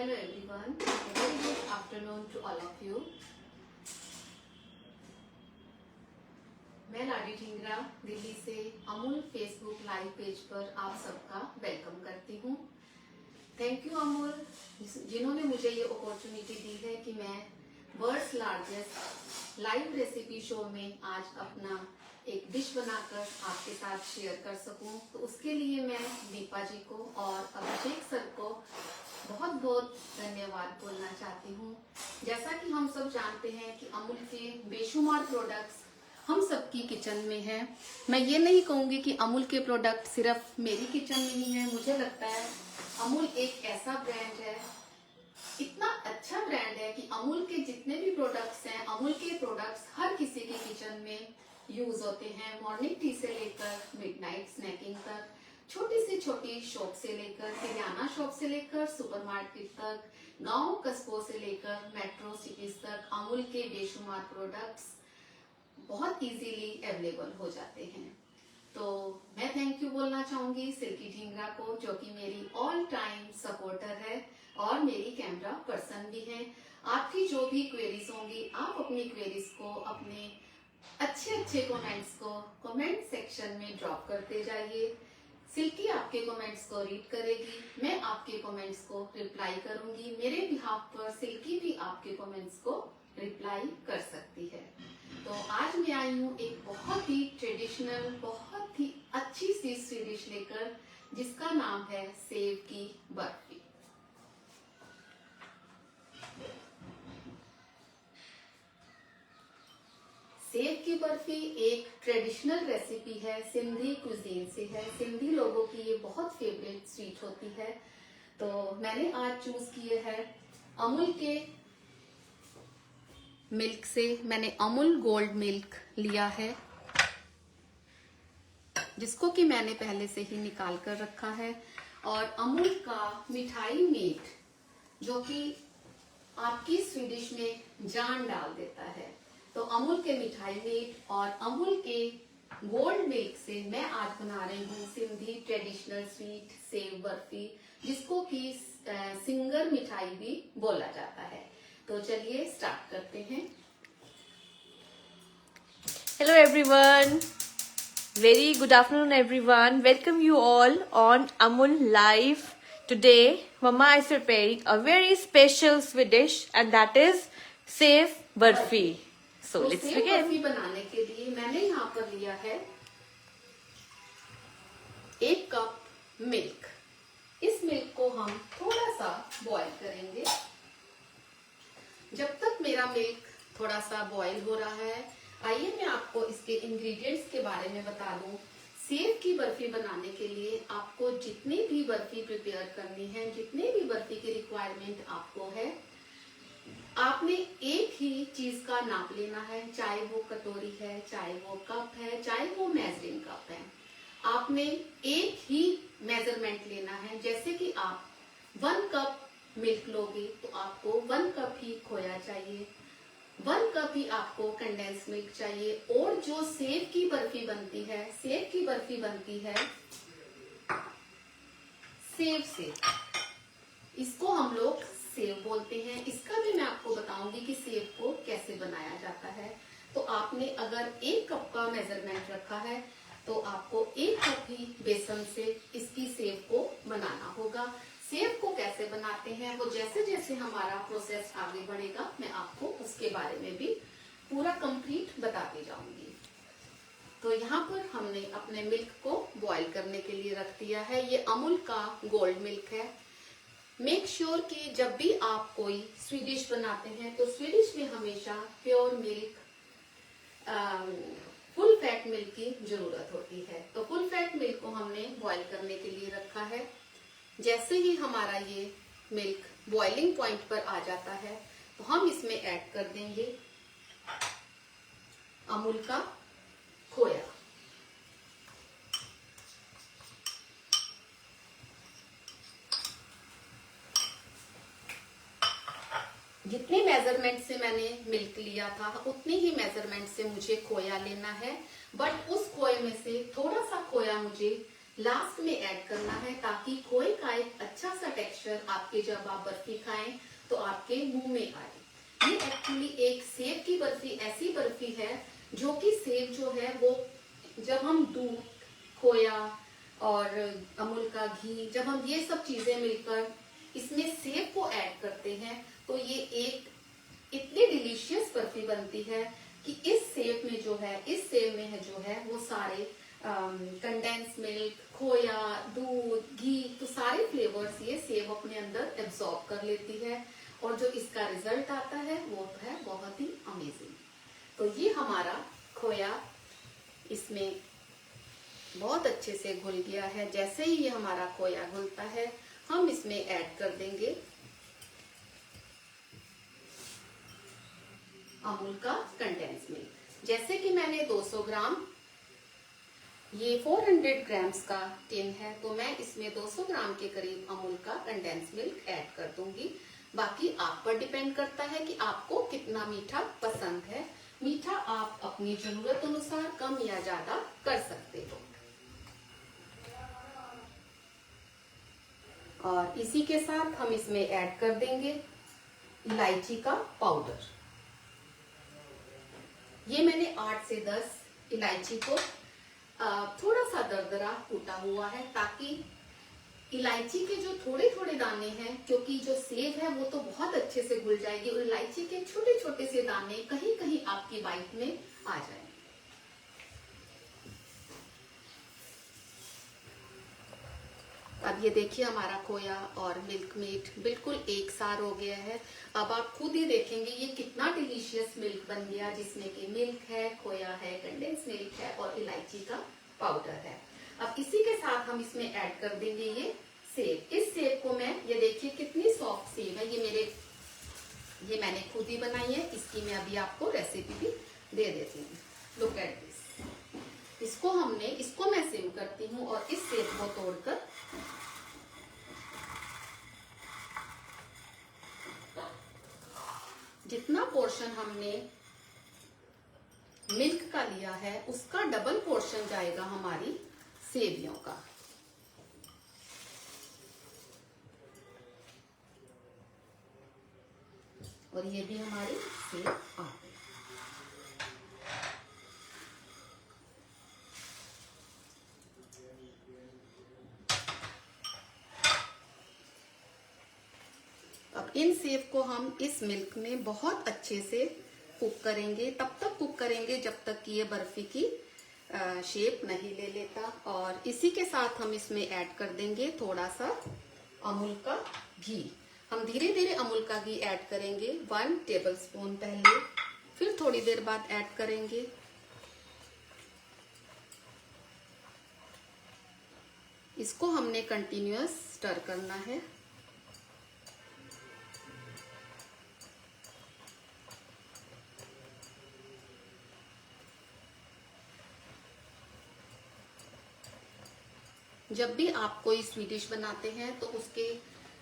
Hello everyone, a very good afternoon to all of you. मैं लाडी ढींगरा दिल्ली से Amul Facebook live page पर आप सबका वेलकम करती हूँ। थैंक यू अमूल, जिन्होंने मुझे ये अपॉर्चुनिटी दी है कि मैं world's largest live recipe show में आज अपना एक डिश बनाकर आपके साथ शेयर कर सकूं। तो उसके लिए मैं दीपा जी को और अभिषेक सर को बहुत बहुत धन्यवाद बोलना चाहती हूँ। जैसा कि हम सब जानते हैं कि अमूल के बेशुमार प्रोडक्ट्स हम सबकी किचन में है। मैं ये नहीं कहूँगी कि अमूल के प्रोडक्ट सिर्फ मेरी किचन में ही है। मुझे लगता है अमूल एक ऐसा ब्रांड है, इतना अच्छा ब्रांड है कि अमूल के जितने भी प्रोडक्ट्स हैं, अमूल के प्रोडक्ट्स हर किसी के किचन में यूज होते हैं। मॉर्निंग टी से लेकर मिडनाइट स्नैकिंग तक, छोटी से छोटी शॉप से लेकर किराना शॉप से लेकर सुपरमार्केट तक, गांव कस्बों से लेकर मेट्रो सिटीज तक अमूल के बेशुमार प्रोडक्ट्स बहुत इजीली अवेलेबल हो जाते हैं। तो मैं थैंक यू बोलना चाहूंगी सिल्की ढींगरा को, जो कि मेरी ऑल टाइम सपोर्टर है और मेरी कैमरा पर्सन भी है। आपकी जो भी क्वेरीज होंगी, आप अपनी क्वेरीज को, अपने अच्छे कमेंट्स को कमेंट सेक्शन में ड्रॉप करते जाइए। सिल्की आपके कमेंट्स को रीड करेगी, मैं आपके कमेंट्स को रिप्लाई करूंगी। मेरे बिहाफ पर सिल्की भी आपके कमेंट्स को रिप्लाई कर सकती है। तो आज मैं आई हूँ एक बहुत ही ट्रेडिशनल, बहुत ही अच्छी सी डिश लेकर, जिसका नाम है सेव की बर्फी। सेव की बर्फी एक ट्रेडिशनल रेसिपी है, सिंधी कुजीन से है। सिंधी लोगों की ये बहुत फेवरेट स्वीट होती है। तो मैंने आज चूज किए है अमूल के मिल्क से। मैंने अमूल गोल्ड मिल्क लिया है, जिसको कि मैंने पहले से ही निकाल कर रखा है। और अमूल का मिठाई मीट, जो कि आपकी स्वीडिश में जान डाल देता है। तो अमूल के मिठाई मीट और अमूल के गोल्ड मिल्क से मैं आज बना रही हूँ Sindhi traditional sweet save barfi, जिसको कि सिंगर मिठाई भी बोला जाता है। तो चलिए स्टार्ट करते हैं। Hello everyone, very good afternoon everyone. Welcome you all on Amul Live. Today Mama is preparing a very special Swedish, and that is Sev Barfi. So let's begin. Barfi बनाने के लिए मैंने यहाँ पर लिया है 1 कप मिल्क। इस मिल्क को हम थोड़ा सा बॉईल करेंगे। जब तक मेरा मिल्क थोड़ा सा बॉईल हो रहा है, आइए मैं आपको इसके इंग्रेडिएंट्स के बारे में बता दूं। सेव की बर्फी बनाने के लिए आपको जितनी भी बर्फी प्रिपेयर करनी है, जितने भी बर्फी की रिक्वायरमेंट आपको है, आपने एक ही चीज का नाप लेना है। चाहे वो कटोरी है, चाहे वो कप है, चाहे वो मेजरिंग कप है, आपने एक ही मेजरमेंट लेना है। जैसे कि आप 1 कप मिल्क लोगे तो आपको 1 कप ही खोया चाहिए, 1 कप ही आपको कंडेंस मिल्क चाहिए। और जो सेव की बर्फी बनती है, सेव की बर्फी बनती है सेव से, इसको हम लोग सेव बोलते हैं। इसका भी मैं आपको बताऊंगी कि सेव को कैसे बनाया जाता है। तो आपने अगर 1 कप का मेजरमेंट रखा है तो आपको 1 कप ही बेसन से इसकी सेव को बनाना होगा। सेव को कैसे बनाते हैं, वो जैसे जैसे हमारा प्रोसेस आगे बढ़ेगा, मैं आपको उसके बारे में भी पूरा कंप्लीट बताती जाऊंगी। तो यहाँ पर हमने अपने मिल्क को बॉईल करने के लिए रख दिया है। ये अमूल का गोल्ड मिल्क है। मेक श्योर कि जब भी आप कोई स्वीडिश बनाते हैं तो स्वीडिश में हमेशा pure milk, full fat milk की जरूरत होती है। तो फुल फैट मिल्क को हमने बॉईल करने के लिए रखा है। जैसे ही हमारा ये मिल्क बॉइलिंग पॉइंट पर आ जाता है तो हम इसमें ऐड कर देंगे अमूल का खोया। जितने मेजरमेंट से मैंने मिल्क लिया था, उतने ही मेजरमेंट से मुझे खोया लेना है। बट उस खोए में से थोड़ा सा खोया मुझे लास्ट में ऐड करना है, ताकि खोए का एक अच्छा सा टेक्सचर आपके जब आप बर्फी खाएं तो आपके मुंह में आए। ये एक्चुअली एक सेव की बर्फी ऐसी बर्फी है जो कि सेव जो है वो जब हम दूध, खोया और अमूल का घी, जब हम ये सब चीजें मिलकर इसमें सेव को ऐड करते हैं तो ये एक इतनी डिलीशियस बर्फी बनती है कि इस सेव में जो है वो सारे कंडेंस मिल्क, खोया, दूध, घी, तो सारे फ्लेवर्स ये सेव अपने अंदर एब्सॉर्ब कर लेती है और जो इसका रिजल्ट आता है वो है बहुत ही अमेजिंग। तो ये हमारा खोया इसमें बहुत अच्छे से घुल गया है। जैसे ही ये हमारा खोया घुलता है हम इसमें ऐड कर देंगे अमूल का कंडेंस मिल्क। जैसे कि मैंने 200 ग्राम, ये 400 ग्राम्स का टिन है, तो मैं इसमें 200 ग्राम के करीब अमूल का कंडेंस मिल्क ऐड कर दूंगी। बाकी आप पर डिपेंड करता है कि आपको कितना मीठा पसंद है। मीठा आप अपनी जरूरत अनुसार कम या ज्यादा कर सकते हो। और इसी के साथ हम इसमें ऐड कर देंगे इलायची का पाउडर। ये मैंने 8 से 10 इलायची को थोड़ा सा दरदरा कूटा हुआ है, ताकि इलायची के जो थोड़े थोड़े दाने हैं, क्योंकि जो सेव है वो तो बहुत अच्छे से घुल जाएगी और इलायची के छोटे छोटे से दाने कहीं कहीं आपकी बाइट में आ जाएंगे। अब ये देखिए हमारा खोया और मिल्क मेड बिल्कुल एक सार हो गया है। अब आप खुद ही देखेंगे ये कितना डिलीशियस मिल्क बन गया, जिसमें कि मिल्क है, खोया है, कंडेंस मिल्क है और इलायची का पाउडर है। अब इसी के साथ हम इसमें ऐड कर देंगे ये सेव। इस सेव को मैं, ये देखिए कितनी सॉफ्ट सेव है, ये मैंने खुद ही बनाई है। इसकी मैं अभी आपको रेसिपी भी दे देती हूँ। Look at this. इसको मैं सिम करती हूँ और इस सेव को तोड़कर जितना पोर्शन हमने मिल्क का लिया है उसका डबल पोर्शन जाएगा हमारी सेवियों का। और ये भी हमारी सेव आ गई। अब इन सेव को हम इस मिल्क में बहुत अच्छे से कुक करेंगे। तब तक कुक करेंगे जब तक कि ये बर्फी की शेप नहीं ले लेता। और इसी के साथ हम इसमें ऐड कर देंगे थोड़ा सा अमूल का घी। हम धीरे धीरे अमूल का घी ऐड करेंगे। 1 टेबलस्पून पहले, फिर थोड़ी देर बाद ऐड करेंगे। इसको हमने कंटिन्यूअस स्टर करना है। जब भी आप कोई स्वीट डिश बनाते हैं तो उसके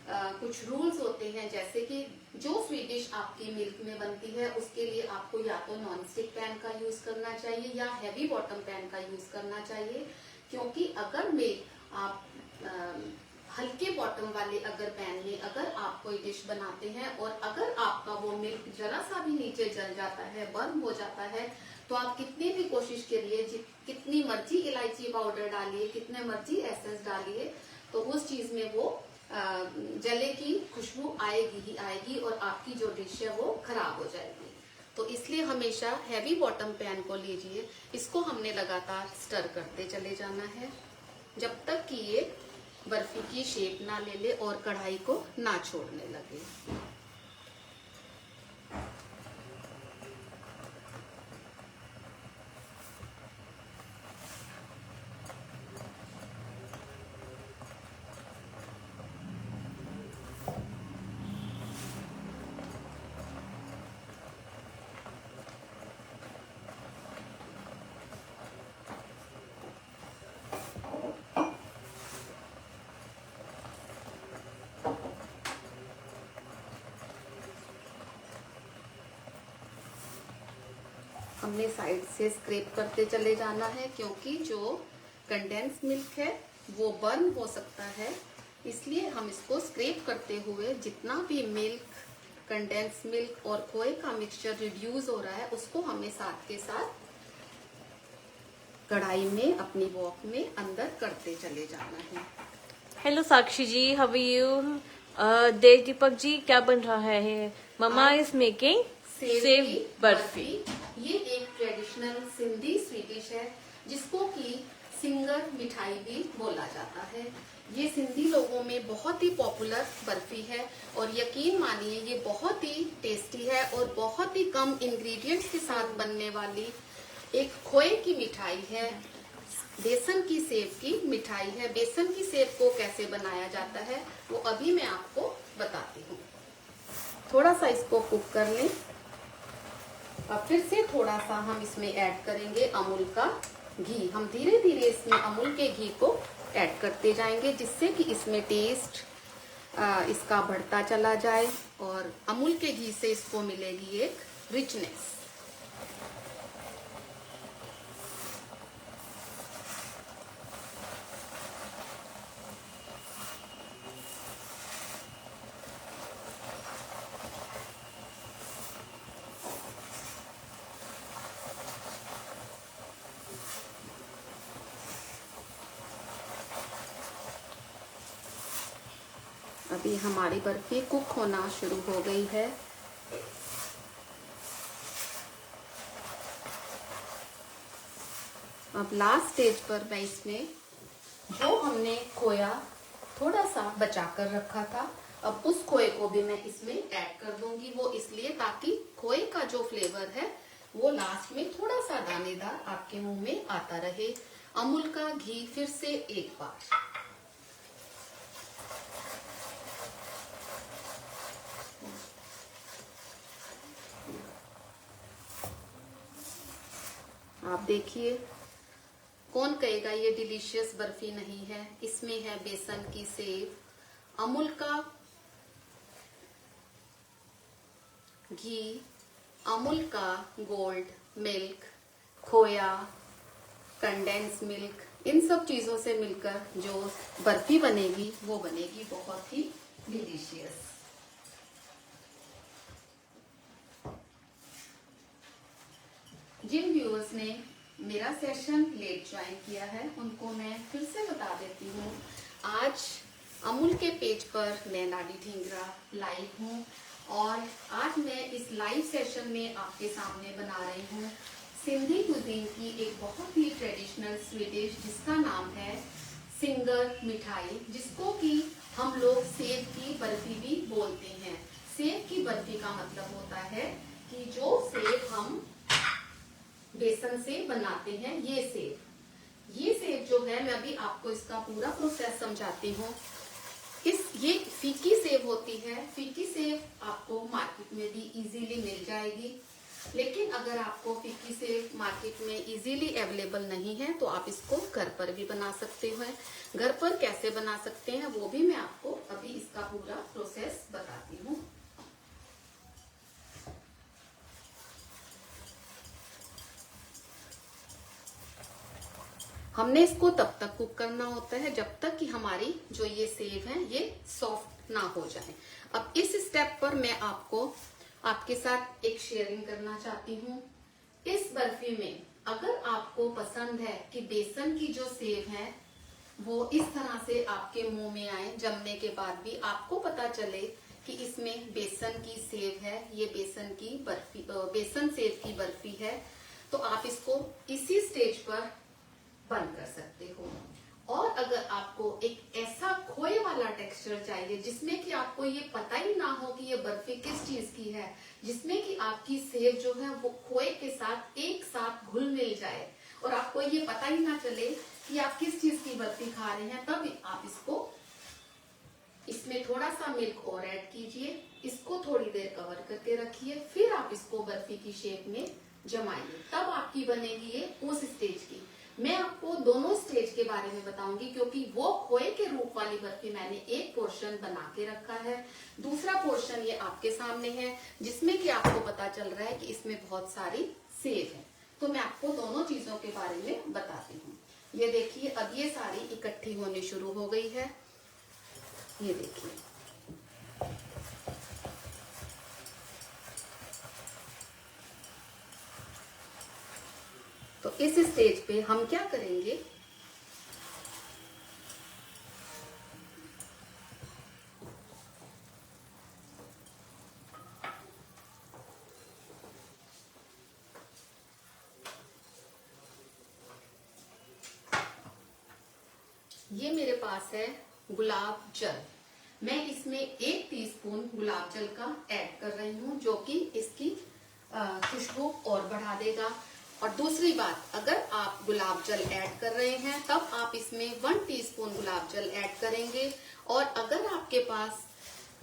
कुछ रूल्स होते हैं, जैसे कि जो स्वीट डिश आपकी मिल्क में बनती है उसके लिए आपको या तो नॉन स्टिक पैन का यूज करना चाहिए या हैवी बॉटम पैन का यूज करना चाहिए। क्योंकि अगर आप हल्के बॉटम वाले अगर पैन में अगर आप कोई डिश बनाते हैं और अगर आपका वो मिल्क जरा सा भी नीचे जल जाता है, बर्न हो जाता है, तो आप कितनी भी कोशिश करिए, कितनी मर्जी इलायची पाउडर डालिए, कितने मर्जी एसेंस डालिए, तो उस चीज में वो जले की खुशबू आएगी ही आएगी और आपकी जो डिश है वो खराब हो जाएगी। तो इसलिए हमेशा हैवी बॉटम पैन को लीजिए। इसको हमने लगातार स्टर करते चले जाना है जब तक कि ये बर्फी की शेप ना ले ले और कढ़ाई को ना छोड़ने लगे। हमने साइड से स्क्रैप करते चले जाना है, क्योंकि जो कंडेंस मिल्क है वो बर्न हो सकता है, इसलिए हम इसको स्क्रैप करते हुए जितना भी मिल्क, कंडेंस मिल्क और खोए का मिक्सचर रिड्यूस हो रहा है उसको हमें साथ के साथ कढ़ाई में अपनी वॉक में अंदर करते चले जाना है। Hello Sakshi ji, how are you? Dev Deepak ji, क्या बन रहा है? Mamma is making sev barfi. ये एक ट्रेडिशनल सिंधी स्वीट डिश है जिसको कि सिंगर मिठाई भी बोला जाता है। ये सिंधी लोगों में बहुत ही पॉपुलर बर्फी है और यकीन मानिए ये बहुत ही टेस्टी है और बहुत ही कम इंग्रेडिएंट्स के साथ बनने वाली एक खोए की मिठाई है। बेसन की सेव की मिठाई है। बेसन की सेव को कैसे बनाया जाता है वो अभी मैं आपको बताती हूँ। थोड़ा सा इसको कुक कर लें। अब फिर से थोड़ा सा हम इसमें ऐड करेंगे अमूल का घी। हम धीरे धीरे इसमें अमूल के घी को ऐड करते जाएंगे जिससे कि इसमें टेस्ट इसका बढ़ता चला जाए और अमूल के घी से इसको मिलेगी एक रिचनेस। अभी हमारी बर्फी कुक होना शुरू हो गई है। अब लास्ट स्टेज पर मैं इसमें जो हमने खोया थोड़ा सा बचा कर रखा था, अब उस खोए को भी मैं इसमें ऐड कर दूंगी। वो इसलिए ताकि खोए का जो फ्लेवर है वो लास्ट में थोड़ा सा दानेदार आपके मुंह में आता रहे। अमूल का घी फिर से एक बार। आप देखिए, कौन कहेगा ये डिलीशियस बर्फी नहीं है। इसमें है बेसन की सेव, अमूल का घी, अमूल का गोल्ड मिल्क, खोया, कंडेंस मिल्क, इन सब चीजों से मिलकर जो बर्फी बनेगी वो बनेगी बहुत ही डिलीशियस। जिन व्यूअर्स ने मेरा सेशन लेट ज्वाइन किया है उनको मैं फिर से बता देती हूँ, आज अमूल के पेज पर मैं लाडी ढींगरा लाइव हूँ और आज मैं इस लाइव सेशन में आपके सामने बना रही हूँ सिंधी कुजीन की एक बहुत ही ट्रेडिशनल स्वीट डिश जिसका नाम है सिंगर मिठाई, जिसको कि हम लोग सेव की बर्फी भी बोलते हैं। सेव की बर्फी का मतलब होता है कि जो सेव हम बेसन से बनाते हैं, ये सेव जो है मैं अभी आपको इसका पूरा प्रोसेस समझाती हूँ। ये फीकी सेव होती है। फीकी सेव आपको मार्केट में भी इजीली मिल जाएगी, लेकिन अगर आपको फीकी सेव मार्केट में इजीली अवेलेबल नहीं है तो आप इसको घर पर भी बना सकते हो। घर पर कैसे बना सकते हैं वो भी मैं आपको अभी इसका पूरा प्रोसेस बताती हूँ। हमने इसको तब तक कुक करना होता है जब तक कि हमारी जो ये सेव है ये सॉफ्ट ना हो जाए। अब इस स्टेप पर मैं आपके साथ एक शेयरिंग करना चाहती हूँ। इस बर्फी में अगर आपको पसंद है कि बेसन की जो सेव है वो इस तरह से आपके मुंह में आए, जमने के बाद भी आपको पता चले कि इसमें बेसन की सेव है, ये बेसन की बर्फी, बेसन सेव की बर्फी है, तो आप इसको इसी स्टेज पर बंद कर सकते हो। और अगर आपको एक ऐसा खोए वाला टेक्सचर चाहिए जिसमें कि आपको ये पता ही ना हो कि ये बर्फी किस चीज की है, जिसमें कि आपकी सेव जो है वो खोए के साथ एक साथ घुल मिल जाए और आपको ये पता ही ना चले कि आप किस चीज की बर्फी खा रहे हैं, तब आप इसमें थोड़ा सा मिल्क और ऐड कीजिए, इसको थोड़ी देर कवर करके रखिए, फिर आप इसको बर्फी की शेप में जमाइए, तब आपकी बनेगी ये उस स्टेज की। मैं आपको दोनों स्टेज के बारे में बताऊंगी क्योंकि वो खोए के रूप वाली बर्फी मैंने एक पोर्शन बना के रखा है, दूसरा पोर्शन ये आपके सामने है जिसमें कि आपको पता चल रहा है कि इसमें बहुत सारी सेव है। तो मैं आपको दोनों चीजों के बारे में बताती हूँ। ये देखिए अब ये सारी इकट्ठी होनी शुरू हो गई है। ये देखिए तो इस स्टेज पे हम क्या करेंगे, ये मेरे पास है गुलाब जल। मैं इसमें 1 टीस्पून गुलाब जल का ऐड कर रही हूँ, जो कि इसकी खुशबू और बढ़ा देगा। और दूसरी बात, अगर आप गुलाब जल ऐड कर रहे हैं तब आप इसमें 1 टीस्पून गुलाब जल ऐड करेंगे। और अगर आपके पास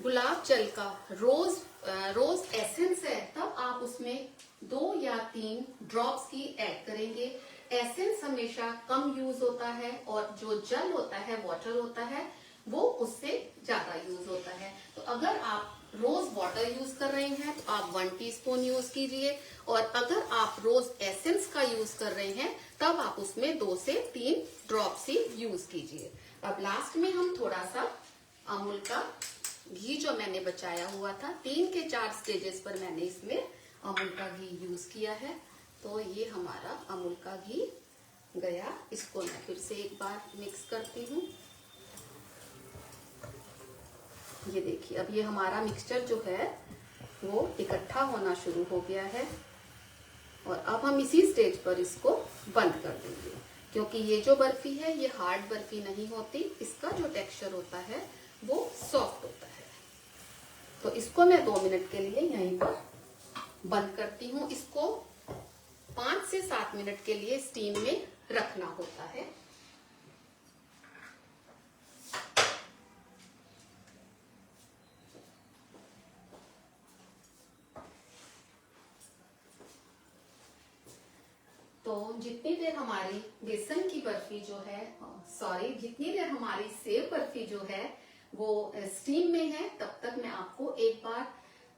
गुलाब जल का रोज एसेंस है तब आप उसमें 2 या 3 ड्रॉप्स की ऐड करेंगे। एसेंस हमेशा कम यूज होता है और जो जल होता है, वाटर होता है, वो उससे ज्यादा यूज होता है। तो अगर आप रोज वाटर यूज कर रहे हैं तो आप 1 टीस्पून यूज कीजिए, और अगर आप रोज एसेंस का यूज कर रहे हैं तब आप उसमें 2 से 3 ड्रॉप्स ही यूज कीजिए। अब लास्ट में हम थोड़ा सा अमूल का घी जो मैंने बचाया हुआ था, 3 के 4 स्टेजेस पर मैंने इसमें अमूल का घी यूज किया है। तो ये हमारा अमूल का घी गया। इसको मैं फिर से एक बार मिक्स करती हूँ। ये देखिए अब ये हमारा मिक्सचर जो है वो इकट्ठा होना शुरू हो गया है। और अब हम इसी स्टेज पर इसको बंद कर देंगे, क्योंकि ये जो बर्फी है ये हार्ड बर्फी नहीं होती, इसका जो टेक्सचर होता है वो सॉफ्ट होता है। तो इसको मैं 2 मिनट के लिए यहीं पर बंद करती हूँ। इसको 5 से 7 मिनट के लिए स्टीम में रखना होता है। तो जितनी देर हमारी बेसन की बर्फी जो है, जितनी देर हमारी सेव बर्फी जो है वो स्टीम में है, तब तक मैं आपको एक बार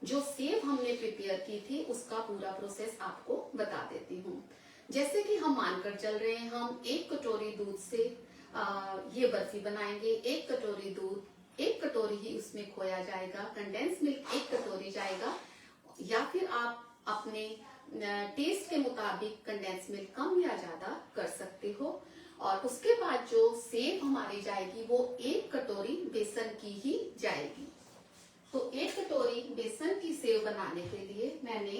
जो सेव हमने प्रिपेयर की थी उसका पूरा प्रोसेस आपको बता देती हूँ। जैसे कि हम मानकर चल रहे हैं, हम 1 कटोरी दूध से ये बर्फी बनाएंगे। 1 कटोरी दूध, 1 कटोरी ही उसमें खोया जाएगा। कंडेंस मिल्क 1 कटोरी जाएगा, या फिर आप अपने टेस्ट के मुताबिक कंडेंस मिल्क कम या ज्यादा कर सकते हो। और उसके बाद जो सेव हमारी जाएगी वो 1 कटोरी बेसन की ही जाएगी। तो 1 कटोरी बेसन की सेव बनाने के लिए मैंने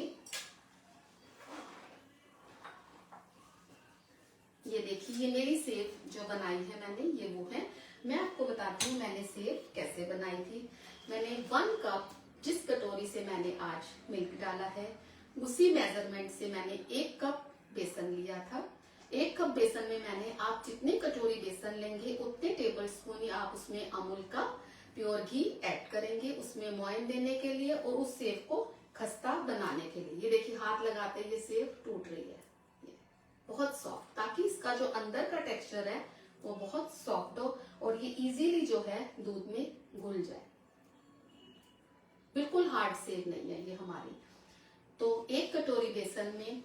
ये देखिए, ये मेरी सेव जो बनाई है मैंने, ये वो है। मैं आपको बताती हूँ मैंने सेव कैसे बनाई थी। मैंने 1 कप, जिस कटोरी से मैंने आज मिल्क डाला है उसी मेजरमेंट से मैंने 1 कप बेसन लिया था। 1 कप बेसन में मैंने, आप जितने कटोरी बेसन लेंगे उतने टेबल स्पून ही आप उसमें अमूल का प्योर घी ऐड करेंगे, उसमें मोइन देने के लिए और उस सेव को खस्ता बनाने के लिए। ये देखिए हाथ लगाते ही ये सेव टूट रही है, ये बहुत सॉफ्ट, ताकि इसका जो अंदर का टेक्सचर है वो बहुत सॉफ्ट हो और ये इजीली जो है दूध में घुल जाए। बिल्कुल हार्ड सेव नहीं है ये हमारी। तो 1 कटोरी बेसन में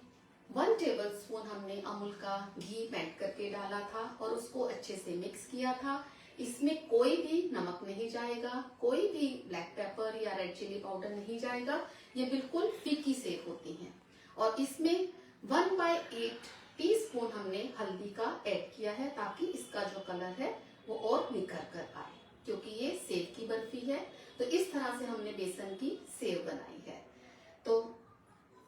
1 टेबल स्पून हमने अमूल का घी मेल्ट करके डाला था और उसको अच्छे से मिक्स किया था। इसमें कोई भी नमक नहीं जाएगा, कोई भी ब्लैक पेपर या रेड चिली पाउडर नहीं जाएगा। ये बिल्कुल फीकी सेव होती हैं। और इसमें 1/8 टीस्पून हमने हल्दी का ऐड किया है, ताकि इसका जो कलर है वो और निखर कर आए, क्योंकि ये सेव की बर्फी है। तो इस तरह से हमने बेसन की सेव बनाई है। तो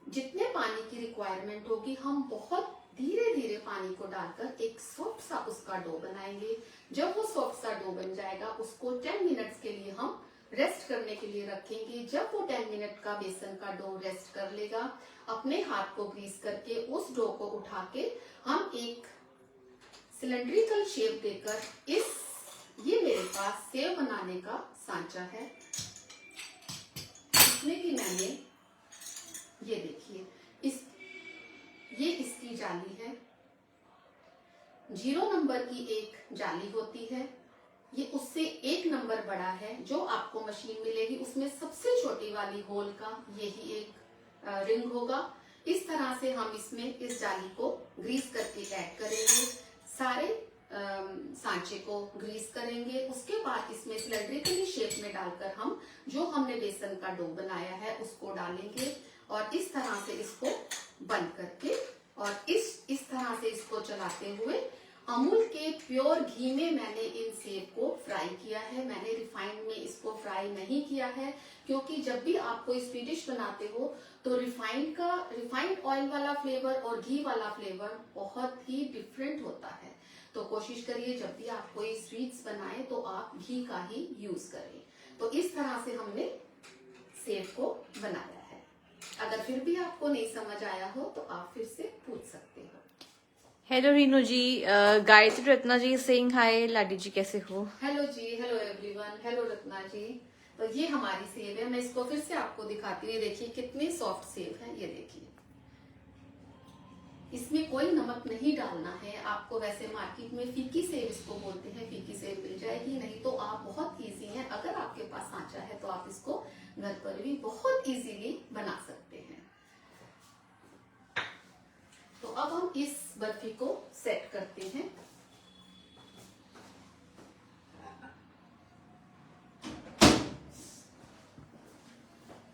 जितने पानी की रिक्वायरमेंट होगी, हम बहुत धीरे धीरे पानी को डालकर एक सॉफ्ट सा उसका डो बनाएंगे। जब वो सॉफ्ट सा डो बन जाएगा, उसको 10 मिनट्स के लिए हम रेस्ट करने के लिए रखेंगे। जब वो 10 मिनट का बेसन का डो रेस्ट कर लेगा, अपने हाथ को ग्रीस करके उस डो को उठा के हम एक सिलेंड्रिकल शेप देकर ये मेरे पास सेव बनाने का सांचा है, इसमें भी मैंने, ये देखिए, ये इसकी जाली है। 0 नंबर की एक जाली होती है, ये उससे 1 नंबर बड़ा है। जो आपको मशीन मिलेगी उसमें सबसे छोटी वाली होल का यही एक रिंग होगा। इस तरह से हम इसमें इस जाली को ग्रीस करके ऐड करेंगे। सारे सांचे को ग्रीस करेंगे। उसके बाद इसमें सिलेंड्रिकली शेप में डालकर हम जो हमने बेसन का डो बनाया है उसको डालेंगे और इस तरह से इसको बंद करके और इस तरह से इसको चलाते हुए अमूल के प्योर घी में मैंने इन सेब को फ्राई किया है। मैंने रिफाइंड में इसको फ्राई नहीं किया है, क्योंकि जब भी आप कोई स्वीट डिश बनाते हो तो रिफाइंड ऑयल वाला फ्लेवर और घी वाला फ्लेवर बहुत ही डिफरेंट होता है। तो कोशिश करिए जब भी आप कोई स्वीट्स बनाएं तो आप घी का ही यूज करें। तो इस तरह से हमने सेब को बनाया है। अगर फिर भी आपको नहीं समझ आया हो तो आप फिर से पूछ सकते हो। हेलो रीनू जी, गायत्री रत्ना जी सिंह हाय, लाडी जी कैसे हो? हेलो जी, हेलो एवरीवन, हेलो रत्ना जी। तो ये हमारी सेब है, मैं इसको फिर से आपको दिखाती हूँ। ये देखिए कितने सॉफ्ट सेब है, ये देखिए। इसमें कोई नमक नहीं डालना है आपको। वैसे मार्केट में फीकी सेब इसको बोलते हैं, फीकी सेब मिल जाएगी, नहीं तो आप बहुत इजी है, अगर आपके पास सांचा है तो आप इसको घर पर भी बहुत इजीली बना सकते हैं। तो अब हम इस बर्फी को सेट करते हैं।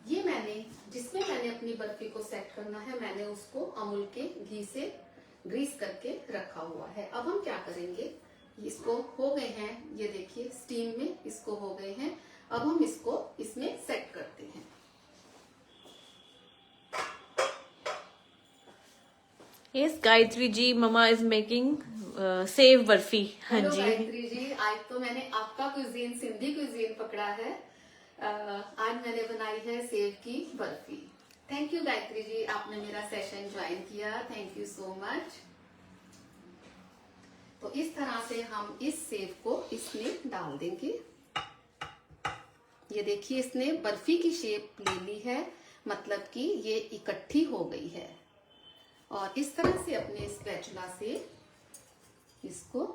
ये जिसमें मैंने अपनी बर्फी को सेट करना है, मैंने उसको अमूल के घी से ग्रीस करके रखा हुआ है। अब हम क्या करेंगे, इसको हो गए हैं, ये देखिए स्टीम में इसको हो गए हैं। अब हम इसको इसमें सेट करते हैं। Yes Gayatri ji, mama is making sev barfi. हाँ हेलो जी गायत्री जी, आज तो मैंने आपका कुजीन, सिंधी कुजीन पकड़ा है। आज मैंने बनाई है सेव की बर्फी। थैंक यू गायत्री जी, आपने मेरा सेशन ज्वाइन किया, थैंक यू सो मच। तो इस तरह से हम इस सेव को इसमें डाल देंगे। ये देखिए इसने बर्फी की शेप ले ली है, मतलब कि ये इकट्ठी हो गई है। और इस तरह से अपने स्पैचुला से इसको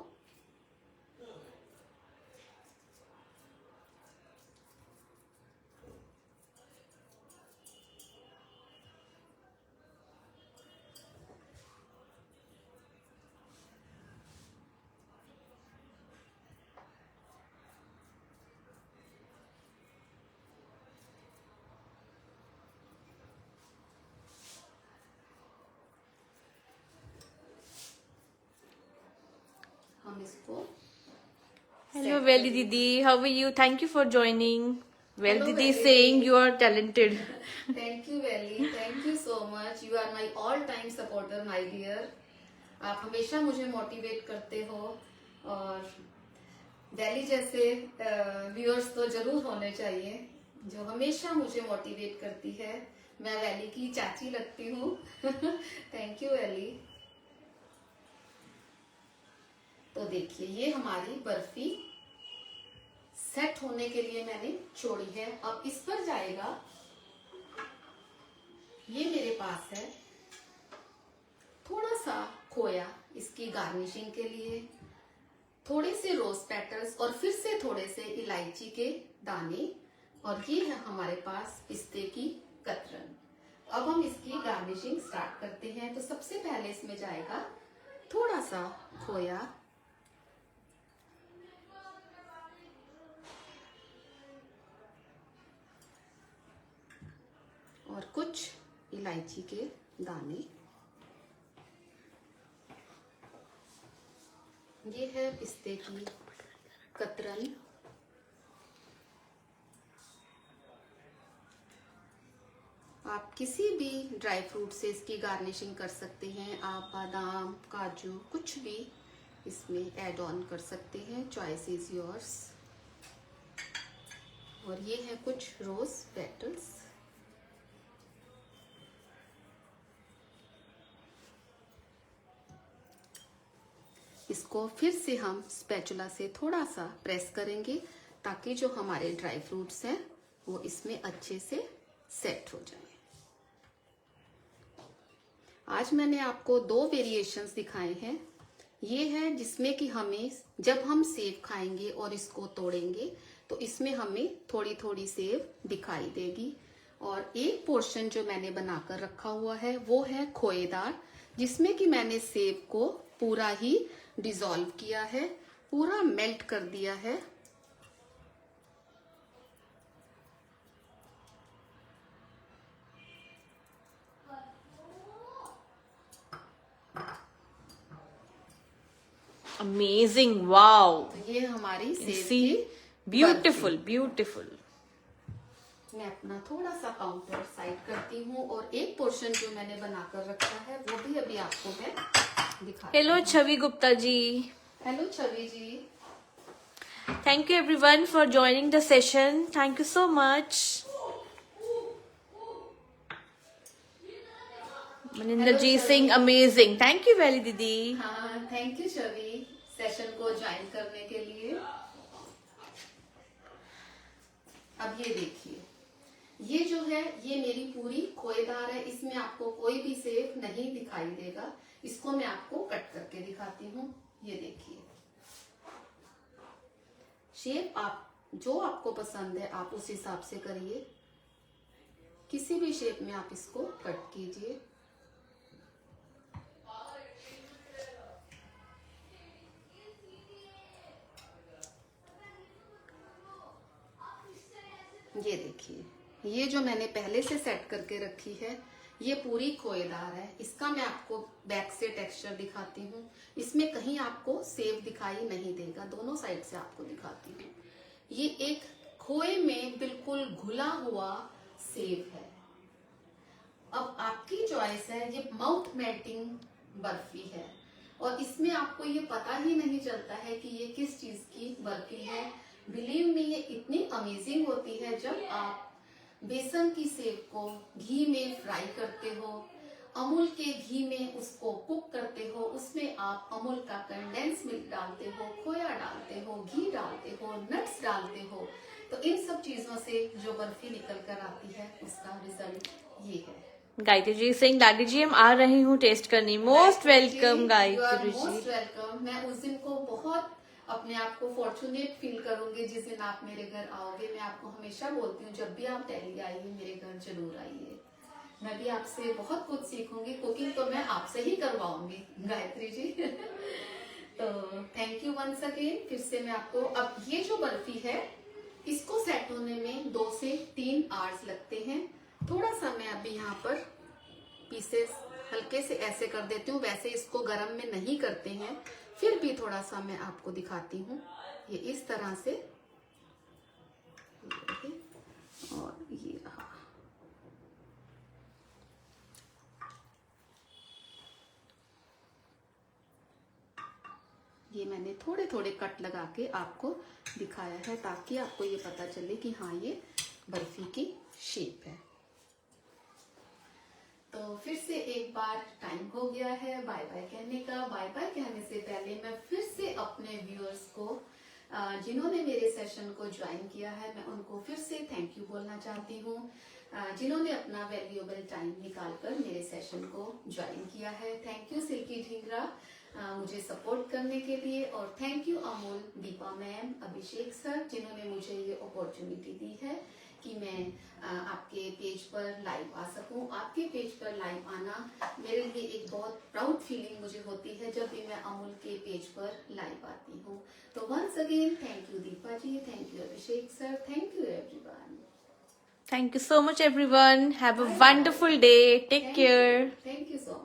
हम इसको hello Veli didi, how are you? Thank you for joining. Well Hello, didi Veli saying Didi. You are talented. Thank you Veli, thank you so much. You are my all time supporter my dear. आप हमेशा मुझे motivate करते हो और valley जैसे viewers तो जरूर होने चाहिए जो हमेशा मुझे मोटिवेट करती है। मैं वैली की चाची लगती हूँ। Thank you valley. तो देखिए ये हमारी बर्फी सेट होने के लिए मैंने छोड़ी है। अब इस पर जाएगा, ये मेरे पास है थोड़ा सा खोया इसकी गार्निशिंग के लिए, थोड़े से रोज पेटल्स और फिर से थोड़े से इलायची के दाने, और ये है हमारे पास पिस्ते की कतरन। अब हम इसकी गार्निशिंग स्टार्ट करते हैं। तो सबसे पहले इसमें जाएगा थोड़ा सा खोया, और कुछ इलायची के दाने। ये है पिस्ते की कतरन। आप किसी भी ड्राई फ्रूट से इसकी गार्निशिंग कर सकते हैं। आप बादाम, काजू कुछ भी इसमें ऐड ऑन कर सकते हैं, चॉइस इज योर्स। और ये है कुछ रोज पेटल्स। इसको फिर से हम स्पैचुला से थोड़ा सा प्रेस करेंगे ताकि जो हमारे ड्राई फ्रूट्स हैं वो इसमें अच्छे से सेट हो जाए। आज मैंने आपको 2 वेरिएशंस दिखाए हैं। ये है जिसमें कि हमें जब हम सेब खाएंगे और इसको तोड़ेंगे तो इसमें हमें थोड़ी थोड़ी सेब दिखाई देगी। और एक पोर्शन जो मैंने बनाकर रखा हुआ है वो है खोएदार, जिसमें कि मैंने सेब को पूरा ही डिसॉल्व किया है, पूरा मेल्ट कर दिया है। अमेजिंग, वाओ, तो ये हमारी सेव सी, की ब्यूटिफुल ब्यूटिफुल। मैं अपना थोड़ा सा काउंटर साइड करती हूँ और एक पोर्शन जो मैंने बनाकर रखा है वो भी अभी आपको मैं दिखाती हेलो हूँ। Chhavi Gupta ji, hello Chhavi ji, thank you everyone for joining the session, thank you so much. Maninder Hello, ji Chhavi. Singh, amazing, thank you वेली दीदी। हाँ थैंक यू छवि सेशन को ज्वाइन करने के लिए। अब ये देखिए, ये जो है ये मेरी पूरी खोएदार है, इसमें आपको कोई भी सेव नहीं दिखाई देगा। इसको मैं आपको कट करके दिखाती हूँ। ये देखिए, शेप आप जो आपको पसंद है आप उस हिसाब से करिए, किसी भी शेप में आप इसको कट कीजिए। ये देखिए, ये जो मैंने पहले से सेट करके रखी है ये पूरी खोएदार है। इसका मैं आपको बैक से टेक्सचर दिखाती हूँ। इसमें कहीं आपको सेव दिखाई नहीं देगा, दोनों साइड से आपको दिखाती हूँ। ये एक खोए में बिल्कुल घुला हुआ सेव है। अब आपकी चॉइस है। ये माउथ मेल्टिंग बर्फी है और इसमें आपको ये पता ही नहीं चलता है कि ये किस चीज की बर्फी है। बिलीव मी, ये इतनी अमेजिंग होती है जब आप बेसन की सेव को घी में फ्राई करते हो, अमूल के घी में उसको कुक करते हो, उसमें आप अमूल का कंडेंस मिल्क डालते हो, खोया डालते हो, घी डालते हो, नट्स डालते हो, तो इन सब चीजों से जो बर्फी निकल कर आती है उसका रिजल्ट ये है। गायत्री जी सिंह, दादी जी हम आ रही हूँ टेस्ट करनी। मोस्ट वेलकम गायत्री मोस्ट जी। वेलकम। मैं उस दिन को बहुत अपने आप को फॉर्चुनेट फील करूंगी जिस दिन आप मेरे घर आओगे। मैं आपको हमेशा बोलती हूँ जब भी आप दिल्ली आइए मेरे घर जरूर आइए। मैं भी आपसे बहुत कुछ सीखूंगी। कुकिंग तो मैं आपसे ही करवाऊंगी गायत्री जी। तो थैंक यू वंस अगेन। फिर से मैं आपको, अब ये जो बर्फी है इसको सेट होने में 2 से 3 आवर्स लगते हैं। थोड़ा सा मैं अभी यहाँ पर पीसेस हल्के से ऐसे कर देती हूँ, वैसे इसको गरम में नहीं करते हैं, फिर भी थोड़ा सा मैं आपको दिखाती हूँ। ये इस तरह से, और ये रहा। ये मैंने थोड़े थोड़े कट लगा के आपको दिखाया है ताकि आपको ये पता चले कि हाँ ये बर्फी की शेप है। तो फिर से एक बार टाइम हो गया है बाय बाय कहने का। बाय बाय कहने से पहले मैं फिर से अपने व्यूअर्स को जिन्होंने मेरे सेशन को ज्वाइन किया है मैं उनको फिर से थैंक यू बोलना चाहती हूँ। जिन्होंने अपना वैल्यूएबल टाइम निकालकर मेरे सेशन को ज्वाइन किया है, थैंक यू सिल्की ढींगरा मुझे सपोर्ट करने के लिए, और thank you Amul, Deepa ma'am, Abhishek sir जिन्होंने मुझे ये अपॉर्चुनिटी दी है कि मैं आपके पेज पर लाइव आ सकूं। आपके पेज पर लाइव आना मेरे लिए एक बहुत प्राउड फीलिंग मुझे होती है जब भी मैं अमूल के पेज पर लाइव आती हूं। तो once again thank you Deepa ji, thank you Abhishek sir, thank you everyone. Thank you so much everyone. Have a wonderful day. Take care. Thank you so much.